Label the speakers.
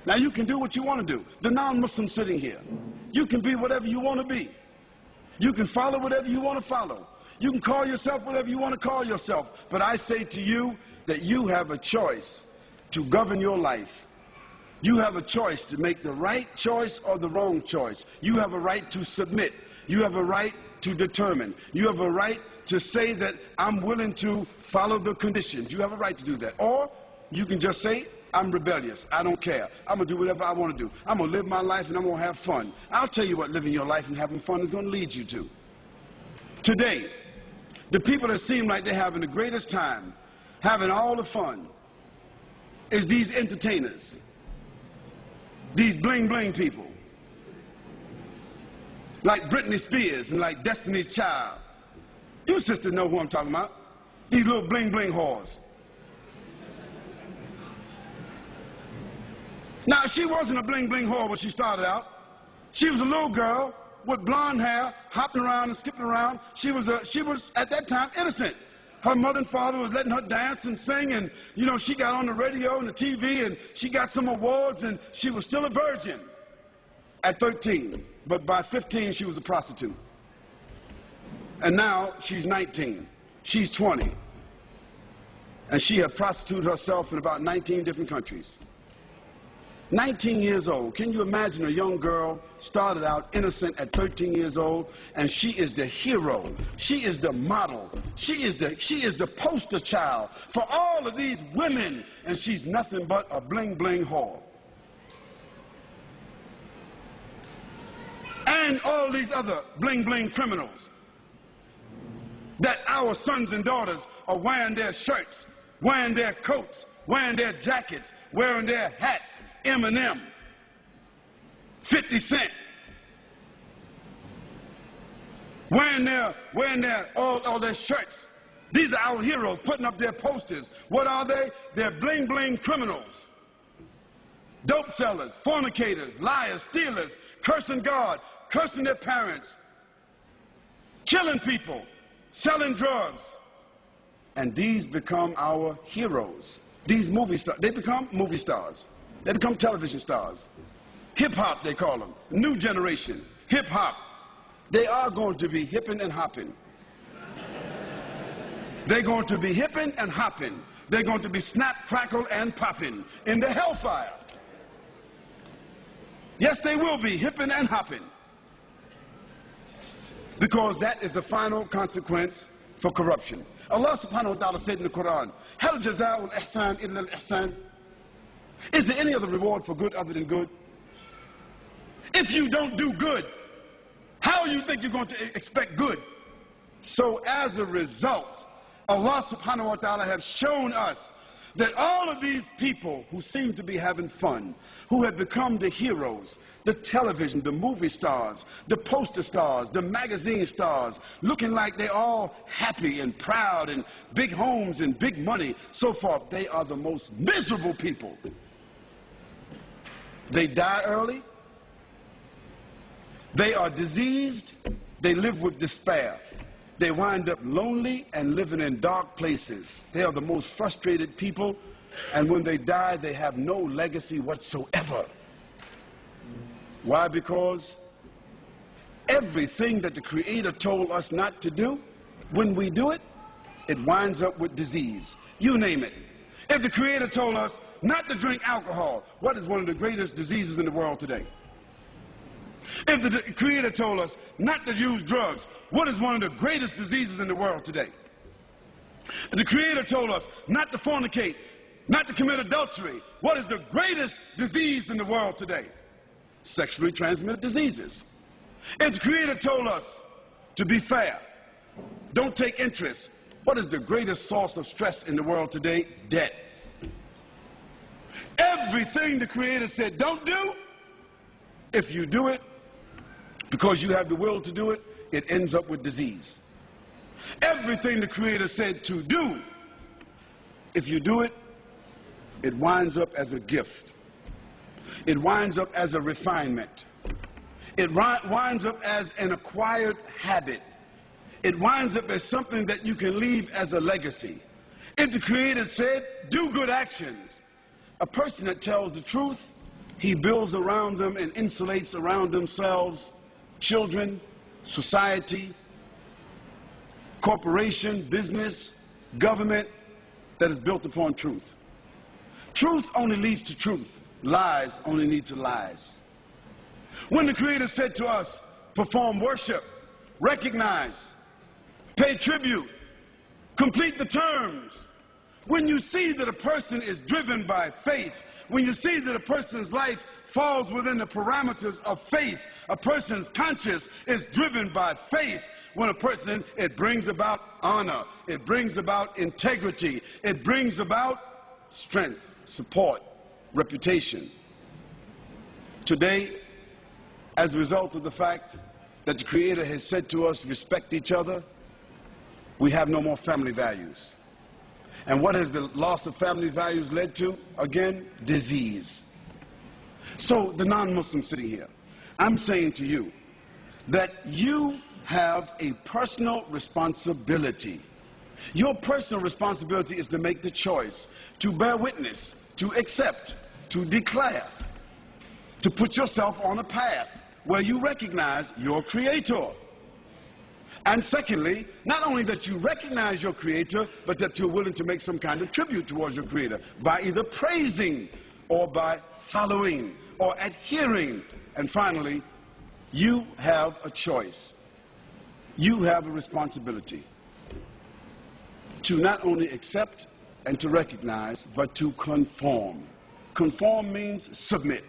Speaker 1: Now you can do what you want to do. The non-Muslim sitting here, you can be whatever you want to be. You can follow whatever you want to follow. You can call yourself whatever you want to call yourself. But I say to you that you have a choice to govern your life. You have a choice to make the right choice or the wrong choice. You have a right to submit. You have a right to determine. You have a right to say that I'm willing to follow the conditions. You have a right to do that. Or you can just say, I'm rebellious. I don't care. I'm going to do whatever I want to do. I'm going to live my life and I'm going to have fun. I'll tell you what living your life and having fun is going to lead you to. Today, the people that seem like they're having the greatest time, having all the fun, is these entertainers, these bling-bling people, like Britney Spears and like Destiny's Child. You sisters know who I'm talking about. These little bling-bling whores. Now, she wasn't a bling-bling whore when she started out. She was a little girl with blonde hair, hopping around and skipping around. She was, at that time, innocent. Her mother and father was letting her dance and sing, and, you know, she got on the radio and the TV, and she got some awards, and she was still a virgin at 13. But by 15, she was a prostitute. And now she's 19. She's 20. And she had prostituted herself in about 19 different countries. 19 years old. Can you imagine a young girl started out innocent at 13 years old, and she is the hero. She is the model. She is the poster child for all of these women, and she's nothing but a bling-bling whore. And all these other bling-bling criminals that our sons and daughters are wearing their shirts, wearing their coats, wearing their jackets, wearing their hats. Eminem, 50 Cent, wearing all their shirts. These are our heroes, putting up their posters. What are they? They're bling-bling criminals, dope sellers, fornicators, liars, stealers, cursing God, cursing their parents, killing people, selling drugs. And these become our heroes. These movie stars, they become movie stars. They become television stars. Hip-hop, they call them. New generation. Hip-hop. They are going to be hipping and hopping. They're going to be hipping and hopping. They're going to be snap, crackle, and popping in the hellfire. Yes, they will be hipping and hopping. Because that is the final consequence for corruption. Allah subhanahu wa ta'ala said in the Quran, Hal jaza'ul ihsan illa al-ihsan. Is there any other reward for good other than good? If you don't do good, how you think you're going to expect good? So as a result, Allah subhanahu wa ta'ala has shown us that all of these people who seem to be having fun, who have become the heroes, the television, the movie stars, the poster stars, the magazine stars, looking like they're all happy and proud and big homes and big money, so forth, they are the most miserable people. They die early. They are diseased. They live with despair. They wind up lonely and living in dark places. They are the most frustrated people, and when they die, they have no legacy whatsoever. Why? Because everything that the Creator told us not to do, when we do it, it winds up with disease. You name it. If the Creator told us not to drink alcohol, what is one of the greatest diseases in the world today? If the Creator told us not to use drugs, what is one of the greatest diseases in the world today? If the Creator told us not to fornicate, not to commit adultery, what is the greatest disease in the world today? Sexually transmitted diseases. If the Creator told us to be fair, don't take interest, what is the greatest source of stress in the world today? Debt. Everything the Creator said don't do, if you do it, because you have the will to do it, it ends up with disease. Everything the Creator said to do, if you do it, it winds up as a gift. It winds up as a refinement. It winds up as an acquired habit. It winds up as something that you can leave as a legacy. If the Creator said, do good actions, a person that tells the truth He builds around them and insulates around themselves children, society, corporation, business, government that is built upon truth. Truth only leads to truth. Lies only lead to lies. When the Creator said to us, perform worship, recognize, pay tribute, complete the terms, when you see that a person is driven by faith, when you see that a person's life falls within the parameters of faith, a person's conscience is driven by faith, when a person, it brings about honor, it brings about integrity, it brings about strength, support, reputation. Today, as a result of the fact that the Creator has said to us, respect each other, we have no more family values. And what has the loss of family values led to? Again, disease. So the non-Muslim sitting here, I'm saying to you that you have a personal responsibility. Your personal responsibility is to make the choice, to bear witness, to accept, to declare, to put yourself on a path where you recognize your Creator. And secondly, not only that you recognize your Creator, but that you're willing to make some kind of tribute towards your Creator by either praising or by following or adhering. And finally, you have a choice. You have a responsibility to not only accept and to recognize, but to conform. Conform means submit.